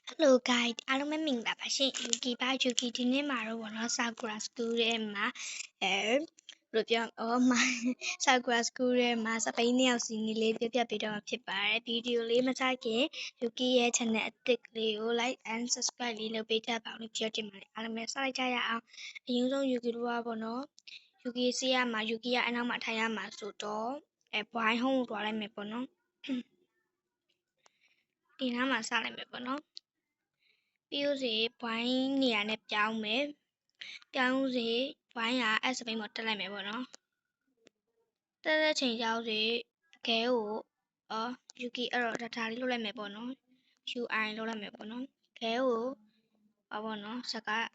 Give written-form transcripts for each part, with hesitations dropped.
Hello guys အားလုံးပဲမင်္ဂလာပါရှင် Yuki ပါ Yuki ဒီနေ့မှာတော့ဗောနော် Sakura School ထဲမှာဘယ်လိုပြောSakura School ထဲမှာစပိန်2ယောက်စီနီလေးပြပြပေးတော့မှာဖြစ်ပါတယ်ဗီဒီယိုလေးမစခင် Yuki ရဲ့ channel အသစ်လေးကို like and subscribe လေးလုပ်ပေးကြပါဦးလို့ပြောချင်ပါတယ်အားလုံးပဲစလိုက်ကြရအောင်အရင်ဆုံး Yuki တို့ကဗောနော် Yuki စီးရမှာ Yuki ကအနောက်မှာထိုင်ရမှာဆိုတော့ဘွိုင်းဟုံးကိုသွားလိုက်မယ်ပေါ့နော်ဒီနားမှာစလိုက်မယ်ပေါ့နော်ပြီးဦးစီဘွိုင်းနေရာနဲ့ပြောင်းမယ်ပြောင်းဦးစီဘွိုင်းကအဲ့စပိန်ပေါ်တက်လိုက်မယ်ပေါ့နော်တက်တဲ့ချိန်ကျဦးစီခဲကိုYuki အဲ့တော့ဒါလေးလုပ်လိုက်မယ်ပေါ့နော် UI လုပ်လိုက်မယ်ပေါ့နော်ခဲကိုပေါ့နော်စကား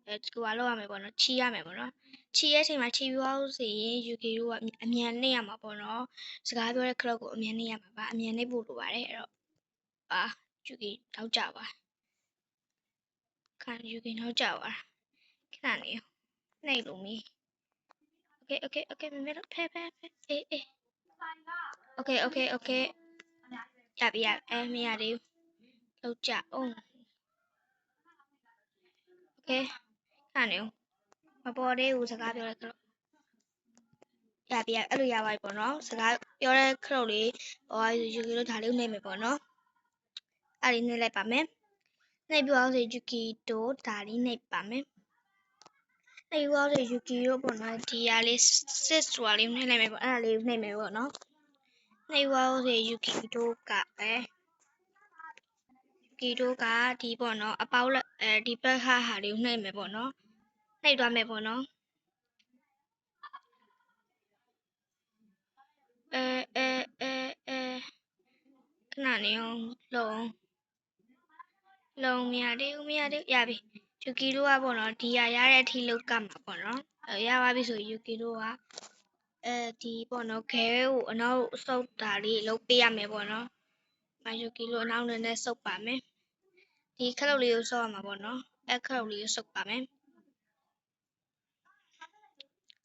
ကိုကလောက်ရမယ်ပေါ့နော်ချီရမယ်ပေါ့နော်ချီရဲ့ချိန်မှာချီပြီးသွားဦးစီရင် Yuki တို့ကအမြန်နှိပ်ရမှာပေါ့နော်စကားပြောတဲ့ခလုတ်ကိုအမြန်နှိပ်ရမှာပါအမြန်နှိပ်ဖို့လိုပါတယ်အဲ့တော့Yuki နောက်ကျပါYuki နောက်ကျပါခဏနေနှိပ်လို့မီ Okay မမေတော့ဖဲအေး Okay ရပြီမရသေးဘူးလောက်ကြအောင် Okay ခဏနေမပေါ်သေးဘူးစကားပြောတဲ့ခလုတ်ရပြီအဲ့လိုရပါပြီပေါ့နော်စကားပြောတဲ့ခလုတ်လေးYuki တို့ဒါလေးနှိပ်မယ်ပေါ့နော်အဲ့ဒီနှိပ်လိုက်ပါမယ်နှိပ်ပြီးတော့Yuki တို့ဒါလေးနှိပ်ပါမယ်နှိပ်ပြီးတော့Yuki တို့ပေါ့နော်ဒီဟာလေးစစ်ဆိုတာလေးနှိပ်လိုက်မယ်ပေါ့အဲ့ဒါလေးနှိပ်မယ်ပေါ့နော်နှိပ်ပြီးတော့Yuki တို့ကYuki တို့ကဒီပေါ့နော်အပေါက်ဒီဘက်ဟာလေးကိုနှိပ်မယ်ပေါ့နော်နှိပ်သွားမယ်ပေါ့နော်ခဏနေအောင်လုံးမရသေးဘူးရပြီYuki တို့ကပေါ့နော်ဒီဟာရတဲ့အထိလောက်ကမှာပေါ့နော်ရပါပြီဆို Yuki တို့ကဒီပေါ့နော်ခဲကိုအနောက်ဆုပ်တာလေးလုပ်ပေးရမယ်ပေါ့နော်Yuki တို့အနောက်နဲ့ဆုပ်ပါမယ်ဒီခလုတ်လေးကိုဆုပ်ရမှာပေါ့နော်အဲ့ခလုတ်လေးကိုဆုပ်ပါမယ်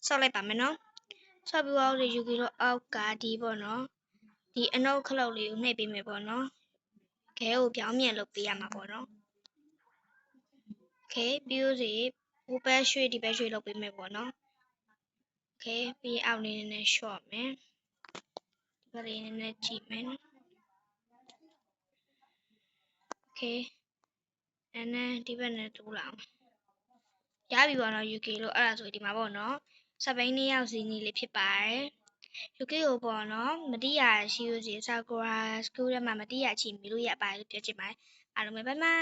ဆုပ်လိုက်ပါမယ်နော်ဆုပ်ပြီးတော့Yuki တို့အောက်ကဒီပေါ့နော်ဒီအနောက်ခလုတ်လေးကိုနှိပ်ပေးမယ်ပေါ့နော်ခဲကိုပြောင်းပြန်လုပ်ပေးရမှာပေါ့နော်ခဲပြီးလို့ဟိုဘက်ရွှေ့ဒီဘက်ရွှေ့လုပ်ပေးမယ်ပေါ့နော်ခဲပြီးအောက်လေးနည်းနည်းလျှော့မယ်ဒီဘက်လေးနည်းနည်းကြည့်မယ်ခဲဒီဘက်နဲ့တိုးလာအောင်ရပြီပေါ့နော် Yuki လို့အဲ့ဒါဆိုဒီမှာပေါ့နော်စပိန်2ယောက်စီနီလေးဖြစ်ပါတယ်Yuki ကိုပေါ့နော်မတိရရှိလို့Sakura School ထဲမှာမတိရချီမီလို့ရပါတယ်လို့ပြောချင်ပါတယ်အားလုံးပဲ bye bye